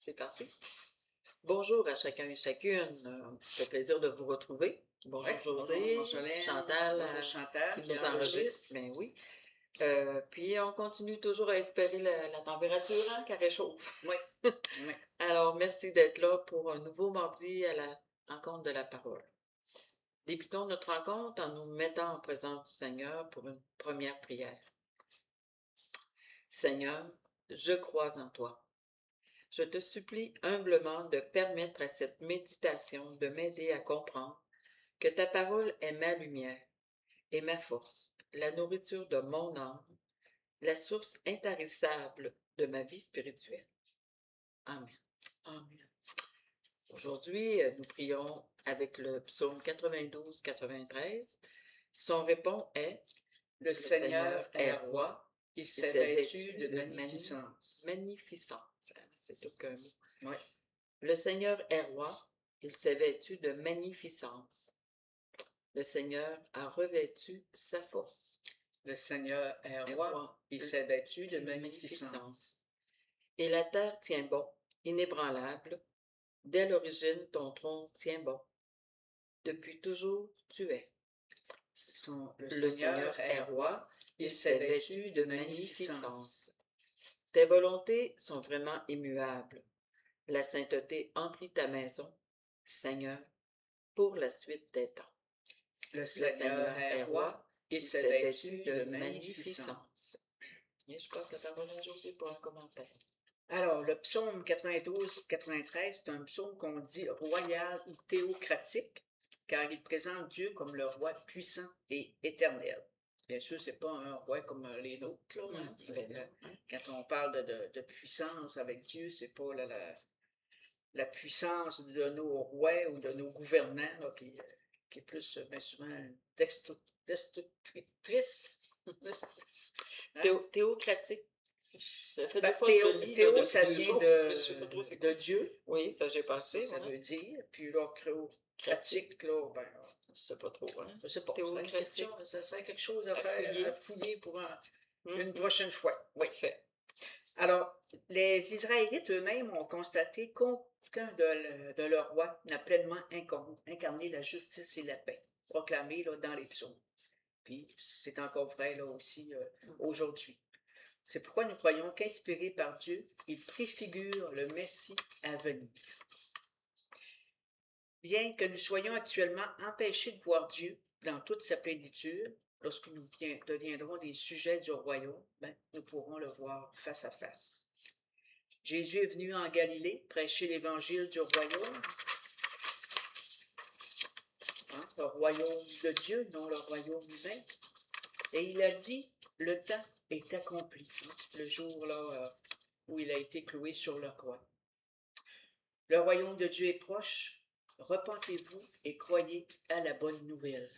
C'est parti. Bonjour à chacun et chacune. Ça fait plaisir de vous retrouver. Oui, Bonjour bonjour José, Marjolaine, Chantal, bonjour Chantal, qui qui nous enregistre. enregistre. Ben oui. Puis on continue toujours à espérer la température, hein, qu'elle réchauffe. Oui, oui. Alors, merci d'être là pour un nouveau mardi à la rencontre de la parole. Débutons notre rencontre en nous mettant en présence du Seigneur pour une première prière. Seigneur, je crois en toi. Je te supplie humblement de permettre à cette méditation de m'aider à comprendre que ta parole est ma lumière et ma force, la nourriture de mon âme, la source intarissable de ma vie spirituelle. Amen. Amen. Aujourd'hui, nous prions avec le psaume 92-93. Son répond est Le Seigneur est roi, il il s'est s'est vêtu vêtu de de magnificence. magnificence. C'est tout qu'un mot. Oui, Le Seigneur est roi, il s'est vêtu de magnificence. Le Seigneur a revêtu sa force. le Seigneur est Est roi, roi, il s'est vêtu de de magnificence. Et la terre tient bon, inébranlable. Dès l'origine, ton trône tient bon. Depuis toujours, tu es. Le Le Seigneur Seigneur est est roi, roi, il il s'est s'est vêtu vêtu de de magnificence. magnificence. Tes volontés sont vraiment immuables. La sainteté emplit ta maison, Seigneur, pour la suite des temps. Le Le Seigneur Seigneur est est roi, roi, il il s'est s'est vêtu vêtu de de magnificence. magnificence. Et je passe la parole à José pour un commentaire. Alors, le psaume 92-93, c'est un psaume qu'on dit royal ou théocratique, car il présente Dieu comme le roi puissant et éternel. Bien sûr, c'est pas un roi comme les nôtres, là, hein. Quand on parle de puissance avec Dieu, c'est pas la puissance de nos rois ou de nos gouvernants là, qui est plus, bien souvent, destructrice. Hein? Théocratique. Ça fait Ben, deux fois que je le lis là, Théo, depuis ça 2 vient jours, mais je sais pas trop c'est de quoi. Dieu. Oui, ça j'ai Ça, passé, ça ouais. veut dire. Puis là, créocratique, là, ben, Je sais pas trop, hein. je sais pas. Ça serait une question, ça serait quelque chose à faire, à fouiller pour une prochaine fois. Oui. Parfait. Alors, les Israélites eux-mêmes ont constaté qu'aucun de leurs rois n'a pleinement incarné la justice et la paix, proclamée là, dans les psaumes. Puis, c'est encore vrai là aussi aujourd'hui. C'est pourquoi nous croyons qu'inspiré par Dieu, il préfigure le Messie à venir. Bien que nous soyons actuellement empêchés de voir Dieu dans toute sa plénitude, lorsque nous deviendrons des sujets du royaume, nous pourrons le voir face à face. Jésus est venu en Galilée prêcher l'évangile du royaume, le royaume de Dieu, non le royaume humain. Et il a dit, le temps est accompli, le jour là, où il a été cloué sur la croix. Le royaume de Dieu est proche, repentez-vous et croyez à la bonne nouvelle.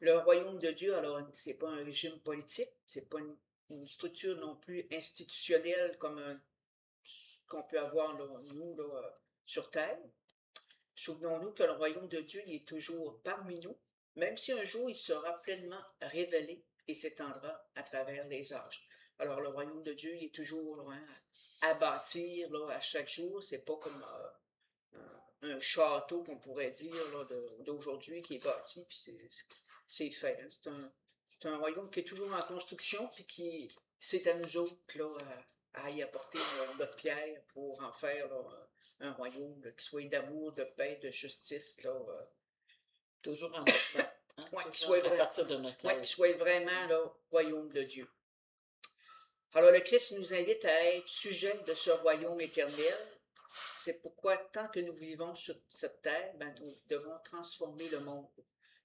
Le royaume de Dieu, alors, c'est pas un régime politique, c'est pas une structure non plus institutionnelle comme qu'on peut avoir là, nous là, sur Terre. Souvenons-nous que le royaume de Dieu il est toujours parmi nous, même si un jour il sera pleinement révélé et s'étendra à travers les âges. Alors le royaume de Dieu il est toujours loin à bâtir là, à chaque jour. C'est pas comme un château qu'on pourrait dire là, d'aujourd'hui qui est bâti, puis c'est fait. Hein. C'est un royaume qui est toujours en construction, puis qui c'est à nous autres là, à y apporter notre pierre pour en faire là, un royaume là, qui soit d'amour, de paix, de justice. Là, Toujours en notre main, hein? ouais, Toujours à partir de notre ouais, âge. qui soit vraiment là, royaume de Dieu. Alors le Christ nous invite à être sujet de ce royaume éternel. C'est pourquoi, tant que nous vivons sur cette terre, nous devons transformer le monde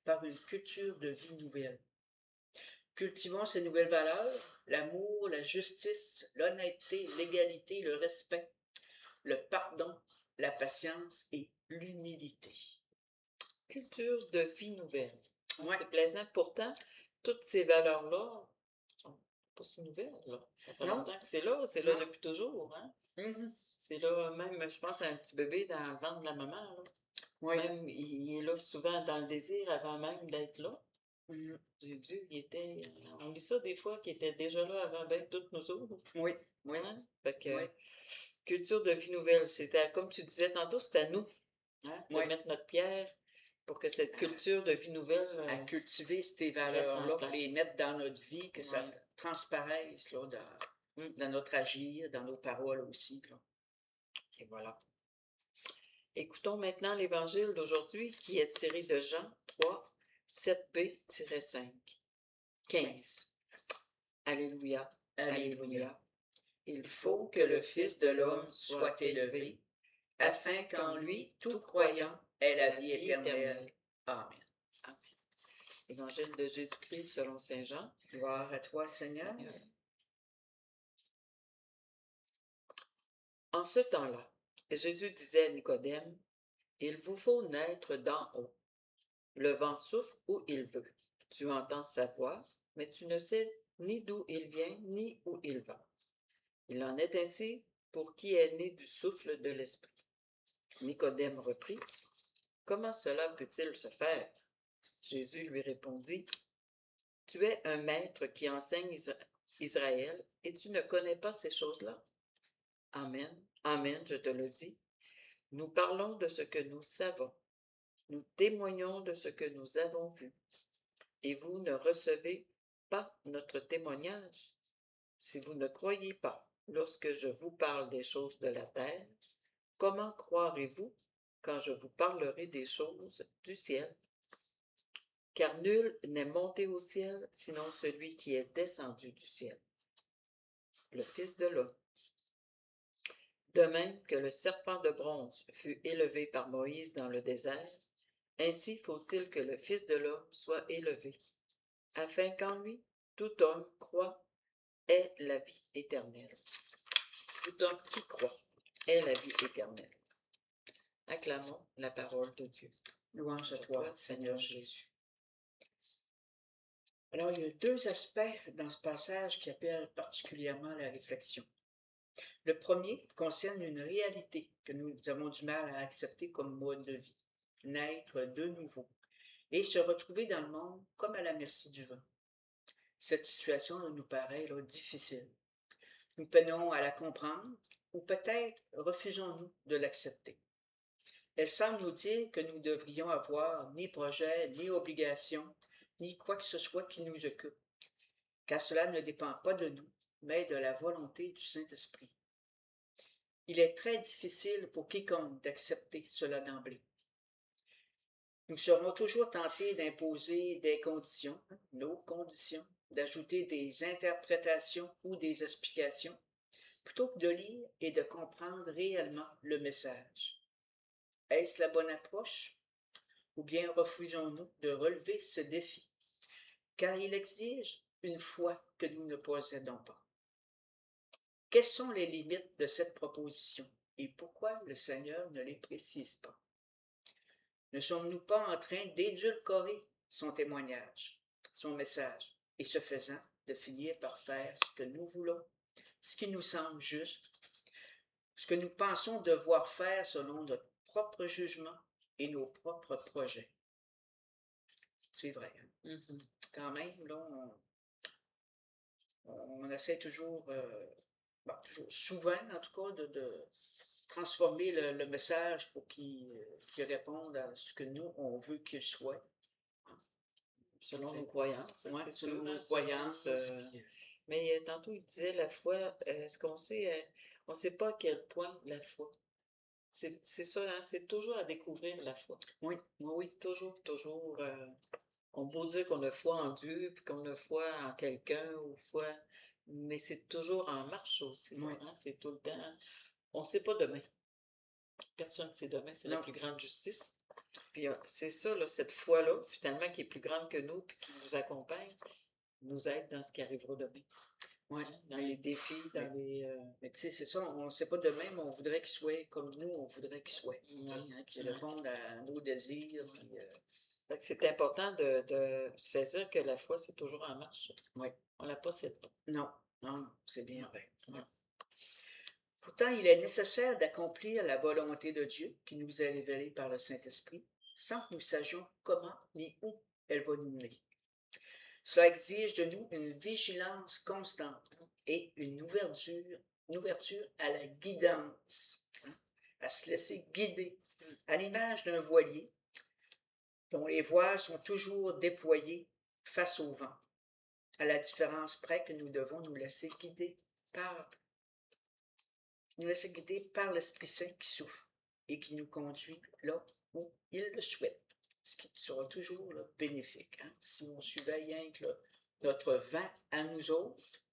par une culture de vie nouvelle. Cultivons ces nouvelles valeurs, l'amour, la justice, l'honnêteté, l'égalité, le respect, le pardon, la patience et l'humilité. Culture de vie nouvelle. Ouais. C'est plaisant. Pourtant, toutes ces valeurs-là sont pas si nouvelles. Là. Ça fait longtemps que c'est là depuis toujours. Hein? Mm-hmm. C'est là, même, je pense à un petit bébé dans le ventre de la maman. Là. Oui. Même, il est là souvent dans le désir avant même d'être là. Jésus, il était, on lit ça des fois, qu'il était déjà là avant bien toutes nous autres. Oui, oui, Hein? Fait que, oui, culture de vie nouvelle, c'était, comme tu disais tantôt, c'est à nous, hein, de oui. mettre notre pierre pour que cette culture de vie nouvelle À cultiver ces reste en valeurs-là, pour les place. mettre dans notre vie, que ça Ouais. transparaisse là, dans notre agir, dans nos paroles aussi. Là. Et voilà. Écoutons maintenant l'Évangile d'aujourd'hui qui est tiré de Jean 3, 7b-5. 15. Alléluia, alléluia. Il faut que le Fils de l'homme soit élevé, afin qu'en lui tout croyant ait la vie éternelle. Amen. Amen. Évangile de Jésus-Christ selon Saint Jean. Gloire à toi, Seigneur. En ce temps-là, Jésus disait à Nicodème, il vous faut naître d'en haut. Le vent souffle où il veut. Tu entends sa voix, mais tu ne sais ni d'où il vient, ni où il va. Il en est ainsi pour qui est né du souffle de l'Esprit. Nicodème reprit, comment cela peut-il se faire? Jésus lui répondit, tu es un maître qui enseigne Israël et tu ne connais pas ces choses-là? Amen, amen, je te le dis. Nous parlons de ce que nous savons. Nous témoignons de ce que nous avons vu. Et vous ne recevez pas notre témoignage. Si vous ne croyez pas lorsque je vous parle des choses de la terre, comment croirez-vous quand je vous parlerai des choses du ciel? Car nul n'est monté au ciel sinon celui qui est descendu du ciel, le Fils de l'homme. De même que le serpent de bronze fut élevé par Moïse dans le désert, ainsi faut-il que le Fils de l'homme soit élevé, afin qu'en lui tout homme croit ait la vie éternelle. Tout homme qui croit ait la vie éternelle. Acclamons la parole de Dieu. Louange à toi, Seigneur Jésus. Jésus. Alors, il y a deux aspects dans ce passage qui appellent particulièrement la réflexion. Le premier concerne une réalité que nous avons du mal à accepter comme mode de vie, naître de nouveau et se retrouver dans le monde comme à la merci du vent. Cette situation nous paraît difficile. Nous peinons à la comprendre ou peut-être refusons-nous de l'accepter. Elle semble nous dire que nous devrions avoir ni projet, ni obligation, ni quoi que ce soit qui nous occupe, car cela ne dépend pas de nous, mais de la volonté du Saint-Esprit. Il est très difficile pour quiconque d'accepter cela d'emblée. Nous serons toujours tentés d'imposer des conditions, nos conditions, d'ajouter des interprétations ou des explications, plutôt que de lire et de comprendre réellement le message. Est-ce la bonne approche? Ou bien refusons-nous de relever ce défi, car il exige une foi que nous ne possédons pas. Quelles sont les limites de cette proposition et pourquoi le Seigneur ne les précise pas? Ne sommes-nous pas en train d'édulcorer son témoignage, son message, et ce faisant, de finir par faire ce que nous voulons, ce qui nous semble juste, ce que nous pensons devoir faire selon notre propre jugement et nos propres projets? C'est vrai. Hein? Quand même, là, on essaie toujours, souvent en tout cas, de transformer le message pour qu'il réponde à ce que nous, on veut qu'il soit. Selon nos croyances, Ouais, c'est selon sûr. nos Hein, croyances. Mais tantôt, il disait la foi, est-ce qu'on sait, on ne sait pas à quel point la foi. C'est ça, hein, c'est toujours à découvrir la foi. Oui, oui. Toujours, toujours. On peut dire qu'on a foi en Dieu, puis qu'on a foi en quelqu'un, ou foi, mais c'est toujours en marche aussi. Oui. Hein, c'est tout le temps. On ne sait pas demain. Personne ne sait demain, c'est la Non. plus grande justice. Puis c'est ça, là, cette foi-là, finalement, qui est plus grande que nous, puis qui nous accompagne, nous aide dans ce qui arrivera demain. Ouais, Hein, dans les défis, dans les. Mais tu sais, c'est ça, on ne sait pas demain, mais on voudrait qu'il soit comme nous, on voudrait qu'il soit. Hein, qu'il réponde à nos désirs. Puis, Fait que c'est important de saisir que la foi, c'est toujours en marche. Oui. On ne la possède pas. Non, non, c'est bien vrai. Ouais. Pourtant, il est nécessaire d'accomplir la volonté de Dieu qui nous est révélée par le Saint-Esprit, sans que nous sachions comment ni où elle va nous mener. Cela exige de nous une vigilance constante et une ouverture à la guidance, hein, à se laisser guider, à l'image d'un voilier dont les voiles sont toujours déployées face au vent, à la différence près que nous devons par, nous laisser guider par l'Esprit Saint qui souffle et qui nous conduit là où il le souhaite, ce qui sera toujours là, bénéfique. Hein? Si on suivait rien que là, notre vent à nous autres,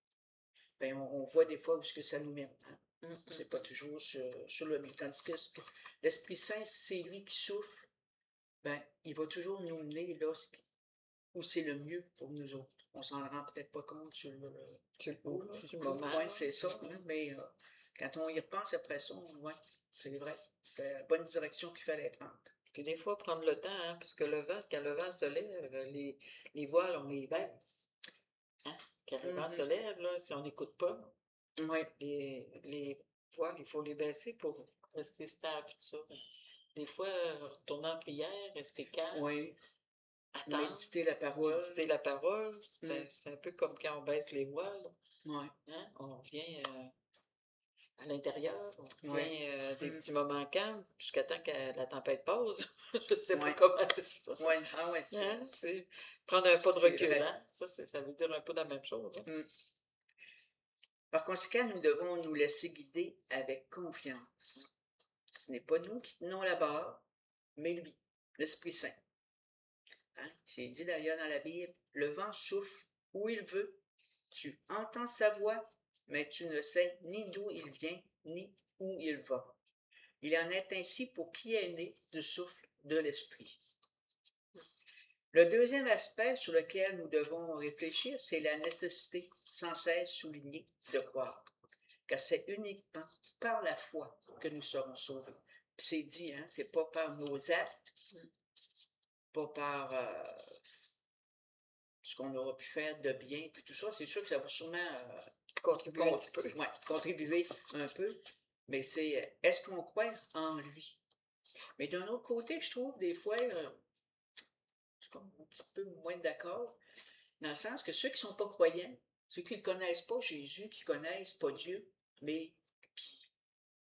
ben on voit des fois où ce que ça nous mène. Hein? C'est pas toujours sur le mieux. Tandis que l'Esprit Saint, c'est lui qui souffle, ben, il va toujours nous mener là où c'est le mieux pour nous autres. On s'en rend peut-être pas compte sur le moment. Oui, c'est ça, hein, mais quand on y repense après ça, ouais, c'est vrai, c'était la bonne direction qu'il fallait prendre. Puis des fois, prendre le temps, hein, parce que quand le vent se lève, les voiles, on les baisse. Hein? Quand le vent se lève, là, si on n'écoute pas, les voiles, il faut les baisser pour rester stable, tout ça. Des fois, retourner en prière, rester calme. Oui. Attendre, méditer la parole. Méditer la parole. C'est un peu comme quand on baisse les voiles. Oui. Hein? On vient à l'intérieur, on vient des petits moments calmes jusqu'à temps que la tempête passe. Je ne sais pas comment dire ça. Oui, ah ouais, c'est prendre un pas de recul. Hein? Ça veut dire un peu la même chose. Hein? Par conséquent, nous devons nous laisser guider avec confiance. Ce n'est pas nous qui tenons la barre, mais lui, l'Esprit Saint. Hein? C'est dit d'ailleurs dans la Bible, le vent souffle où il veut, tu entends sa voix, mais tu ne sais ni d'où il vient, ni où il va. Il en est ainsi pour qui est né du souffle de l'Esprit. Le deuxième aspect sur lequel nous devons réfléchir, c'est la nécessité sans cesse soulignée de croire, car c'est uniquement par la foi que nous serons sauvés. Puis c'est dit, hein, c'est pas par nos actes, pas par ce qu'on aura pu faire de bien, puis tout ça. C'est sûr que ça va sûrement contribuer un petit peu. Ouais, contribuer un peu, mais c'est est-ce qu'on croit en lui? Mais d'un autre côté, je trouve des fois, je suis comme un petit peu moins d'accord, dans le sens que ceux qui ne sont pas croyants, ceux qui ne connaissent pas Jésus, qui ne connaissent pas Dieu, mais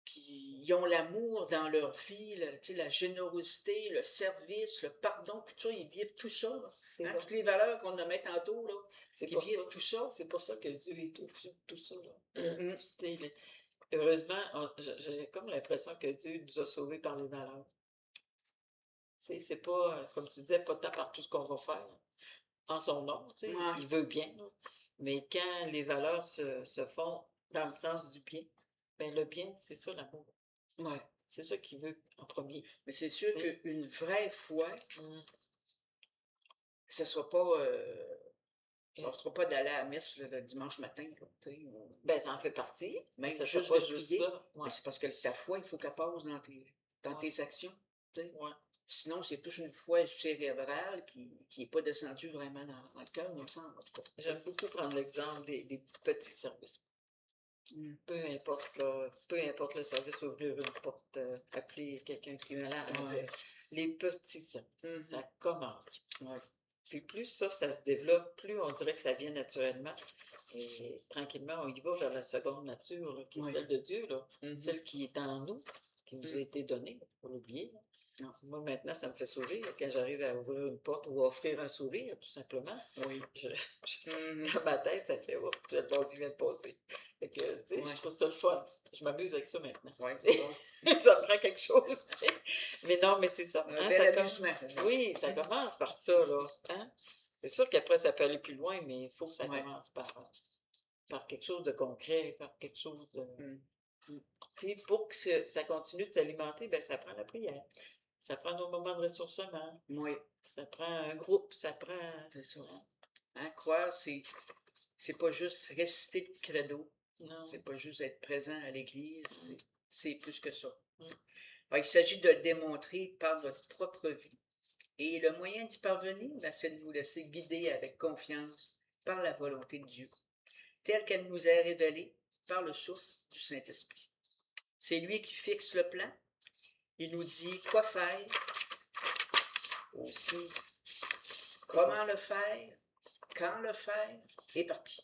qui ont l'amour dans leur vie, la générosité, le service, le pardon, tout ça, ils vivent tout ça. Hein, toutes les valeurs qu'on nommait tantôt, là, ils vivent tout ça. C'est pour ça que Dieu est tout ça. Là. Heureusement, j'ai comme l'impression que Dieu nous a sauvés par les valeurs. C'est pas, comme tu disais, pas tant par tout ce qu'on va faire en son nom. Il veut bien. Là. Mais quand les valeurs se font dans le sens du bien, ben le bien, c'est ça l'amour. Ouais. C'est ça qu'il veut en premier. Mais c'est sûr qu'une vraie foi, ça ne sera pas. Ça ne sera pas d'aller à la messe le dimanche matin. Là, ben, ça en fait partie. Mais ça juste pas de juste prier, ça. Ouais. C'est parce que ta foi, il faut qu'elle passe dans tes actions. Ouais. Sinon, c'est plus une foi cérébrale qui n'est pas descendue vraiment dans le cœur, il me semble. J'aime beaucoup prendre l'exemple des petits services. Peu importe le service, ouvrir une porte, appeler quelqu'un qui est malade. Les petits services, ça commence. Ouais. Puis plus ça se développe, plus on dirait que ça vient naturellement. Et tranquillement, on y va vers la seconde nature, là, qui est celle de Dieu, là, celle qui est en nous, qui nous a été donnée, il faut l'oublier. Moi, maintenant, ça me fait sourire quand j'arrive à ouvrir une porte ou à offrir un sourire, tout simplement. Oui. Dans ma tête, ça fait « Oh, le bon Dieu vient de passer ». Fait que, tu sais, je trouve ça le fun. Je m'amuse avec ça maintenant. Oui, ça me prend quelque chose, tu sais. Mais non, mais c'est ça. Hein, oui, ça commence par ça, là. Hein? C'est sûr qu'après, ça peut aller plus loin, mais il faut que ça commence par quelque chose de concret, par quelque chose de... Puis pour que ça continue de s'alimenter, ben ça prend la prière. Ça prend nos moments de ressourcement. Oui. Ça prend un groupe, ça prend... C'est ça. Hein, croire, c'est pas juste réciter le credo. Non. C'est pas juste être présent à l'église. C'est plus que ça. Alors, il s'agit de le démontrer par notre propre vie. Et le moyen d'y parvenir, ben, c'est de nous laisser guider avec confiance par la volonté de Dieu, telle qu'elle nous est révélée par le souffle du Saint-Esprit. C'est lui qui fixe le plan. Il nous dit quoi faire, aussi comment le faire, quand le faire et par qui.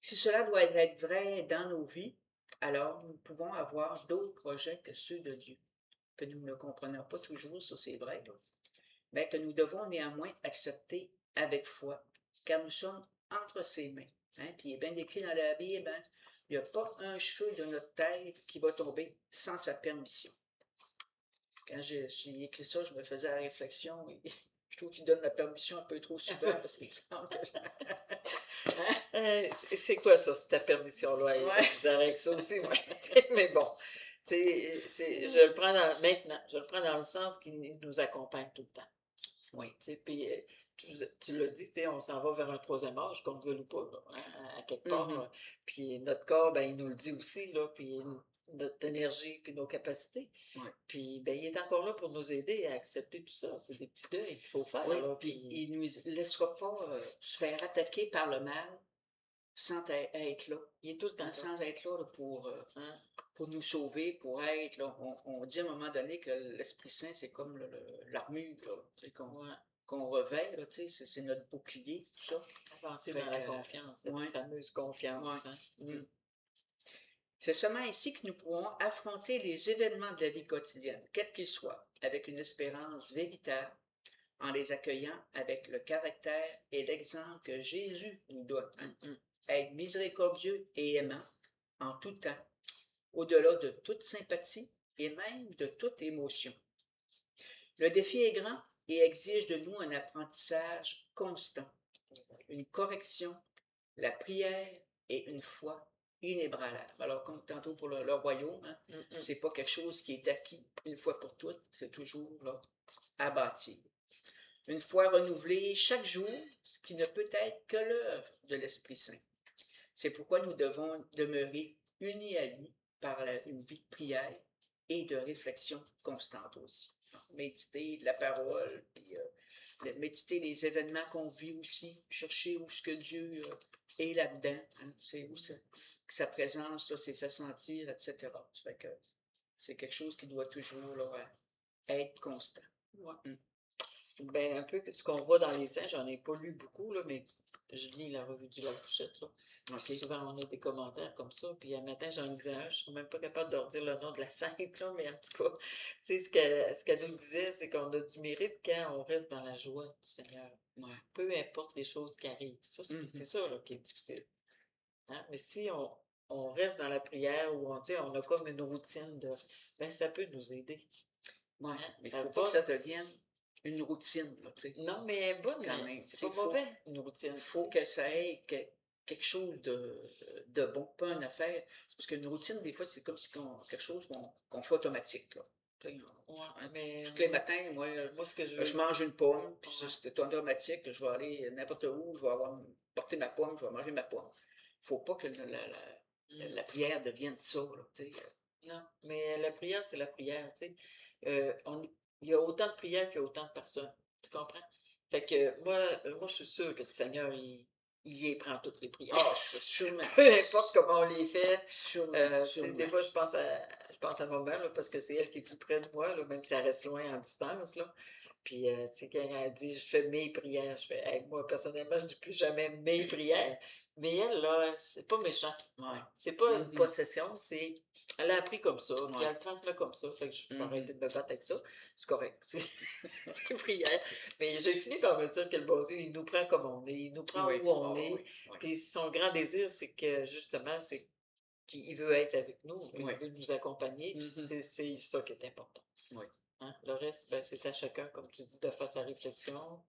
Si cela doit être vrai dans nos vies, alors nous pouvons avoir d'autres projets que ceux de Dieu, que nous ne comprenons pas toujours, ça c'est vrai, là, mais que nous devons néanmoins accepter avec foi, car nous sommes entre ses mains. Hein? Puis il est bien écrit dans la Bible, hein? Il n'y a pas un cheveu de notre tête qui va tomber sans sa permission. Quand j'ai écrit ça, je me faisais la réflexion et je trouve qu'il donne la permission un peu trop souvent parce qu'il me semble que... C'est quoi ça, c'est ta permission-là? Ouais. Vous avec ça aussi, moi. Mais bon, je le prends maintenant, je le prends dans le sens qu'il nous accompagne tout le temps. Oui. Puis tu l'as dit, on s'en va vers un troisième âge, qu'on le veuille ou pas, là, à quelque part. Mhm. Puis notre corps, ben, il nous le dit aussi, là, puis notre énergie, puis nos capacités. Ouais. Puis ben, il est encore là pour nous aider à accepter tout ça. C'est des petits deuils qu'il faut faire. Oui, Là, puis puis... il ne nous laissera pas se faire attaquer par le mal sans être là. Il est tout le temps là. Sans être là Hein? pour nous sauver, pour être là. On dit à un moment donné que l'Esprit Saint, c'est comme l'armure qu'on revêt, là, c'est notre bouclier, tout ça. Avancer Fait dans la que, confiance, cette ouais. fameuse confiance. Ouais. Hein? Mm. C'est seulement ainsi que nous pourrons affronter les événements de la vie quotidienne, quels qu'ils soient, avec une espérance véritable, en les accueillant avec le caractère et l'exemple que Jésus nous donne. Hein? Être miséricordieux et aimant en tout temps, au-delà de toute sympathie et même de toute émotion. Le défi est grand et exige de nous un apprentissage constant, une correction, la prière et une foi inébranlable. Alors, comme tantôt pour le royaume, hein, c'est pas quelque chose qui est acquis une fois pour toutes, c'est toujours là, à bâtir. Une foi renouvelée chaque jour, ce qui ne peut être que l'œuvre de l'Esprit Saint. C'est pourquoi nous devons demeurer unis à lui par une vie de prière et de réflexion constante aussi. Méditer de la parole, puis méditer les événements qu'on vit aussi, chercher où ce que Dieu est là-dedans, hein, c'est où que sa présence là, s'est fait sentir, etc. Ça fait que c'est quelque chose qui doit toujours là, être constant. Ouais. Ben, un peu ce qu'on voit dans les saints, j'en ai pas lu beaucoup, là, mais je lis la revue du Larouchette, là. Okay. Souvent, on a des commentaires comme ça. Puis un matin, j'en lisais un, je ne suis même pas capable de redire le nom de la sainte, là, mais en tout cas, tu sais, ce qu'elle nous disait, c'est qu'on a du mérite quand on reste dans la joie du Seigneur. Ouais. Peu importe les choses qui arrivent. Ça, c'est ça là, qui est difficile. Hein? Mais si on reste dans la prière ou on a comme une routine de. Ben, ça peut nous aider. Ouais. Hein? Mais il ne faut pas que ça devienne une routine. Là, non, mais elle est bonne, quand même. C'est pas mauvais, une routine. Il faut que ça ait quelque chose de bon, pas une affaire. C'est parce qu'une routine, des fois, c'est comme si quelque chose qu'on fait automatique. Là. Mais tous les matins, moi ce que je mange une pomme, puis ça, c'est automatique. Je vais aller n'importe où, je vais porter ma pomme, je vais manger ma pomme. Il ne faut pas que la prière devienne ça. Là, non, mais la prière, c'est la prière. Il y a autant de prières qu'il y a autant de personnes. Tu comprends? Fait que moi je suis sûre que le Seigneur, il prend toutes les prières. Ah, sûrement. Peu importe comment on les fait. Sûrement. Des fois, je pense à ma mère, là, parce que c'est elle qui est plus près de moi, là, même si elle reste loin en distance. Là. Puis, quand elle dit, je fais mes prières, je fais, hey, moi, personnellement, je dis plus jamais mes prières. Mais elle, là, c'est pas méchant. Ouais. C'est pas une possession, c'est. Elle a appris comme ça, puis elle le transmet comme ça. Fait que je peux arrêter de me battre avec ça. C'est correct. C'est prière. Mais j'ai fini par me dire que le bon Dieu, il nous prend comme on est. Il nous prend où on est. Puis son grand désir, c'est que, justement, c'est qu'il veut être avec nous, il veut nous accompagner, puis c'est ça qui est important. Hein? Le reste, ben, c'est à chacun, comme tu dis, de faire sa réflexion,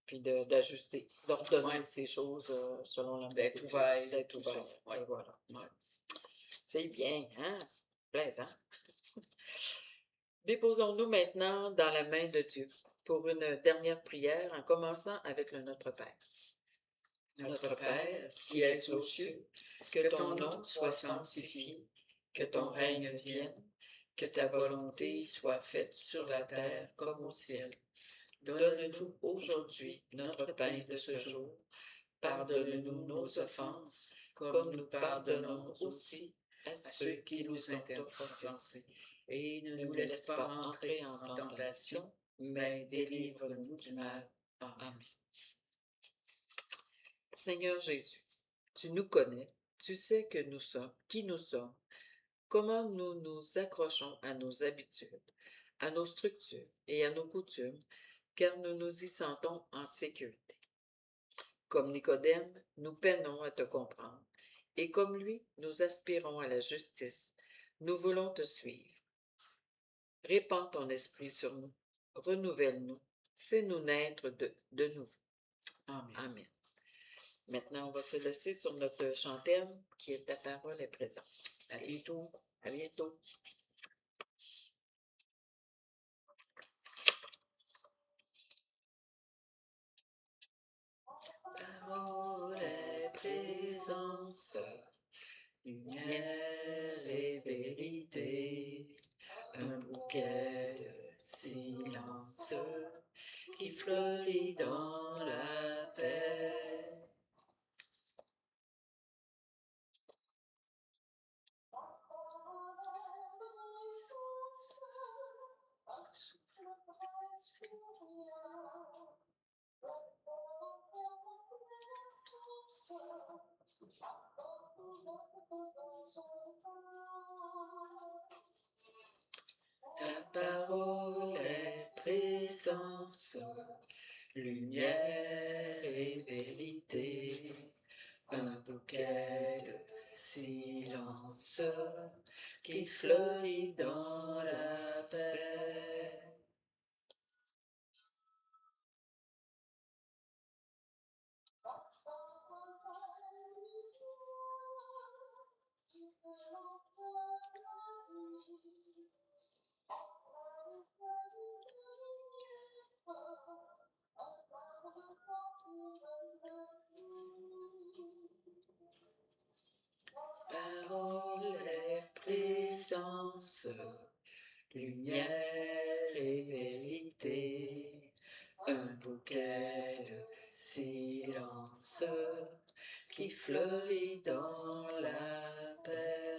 puis d'ajuster, d'ordonner ces choses selon la d'être ouvert. D'être ouvert. Et voilà. C'est bien, hein? C'est plaisant. Déposons-nous maintenant dans la main de Dieu pour une dernière prière en commençant avec le Notre Père. Notre Père, qui es aux cieux, que ton nom soit sanctifié, que ton règne vienne, que ta volonté soit faite sur la terre comme au ciel. Donne-nous aujourd'hui notre pain de ce jour. Pardonne-nous nos offenses, comme nous pardonnons aussi à ceux qui nous ont offensés. Et ne nous laisse pas entrer en tentation, mais délivre-nous du mal. Amen. Seigneur Jésus, tu nous connais, tu sais que nous sommes, qui nous sommes, comment nous nous accrochons à nos habitudes, à nos structures et à nos coutumes, car nous nous y sentons en sécurité. Comme Nicodème, nous peinons à te comprendre, et comme lui, nous aspirons à la justice. Nous voulons te suivre. Répands ton esprit sur nous, renouvelle-nous, fais-nous naître de nouveau. Amen. Amen. Maintenant, on va se laisser sur notre chantème qui est Ta parole est présente. À bientôt. À bientôt. Parole est présence, lumière et vérité, un bouquet de silence qui fleurit dans la paix. Ta parole est présence, lumière et vérité, un bouquet de silence qui fleurit dans la paix. Parole est présence, lumière et vérité, un bouquet de silence qui fleurit dans la paix.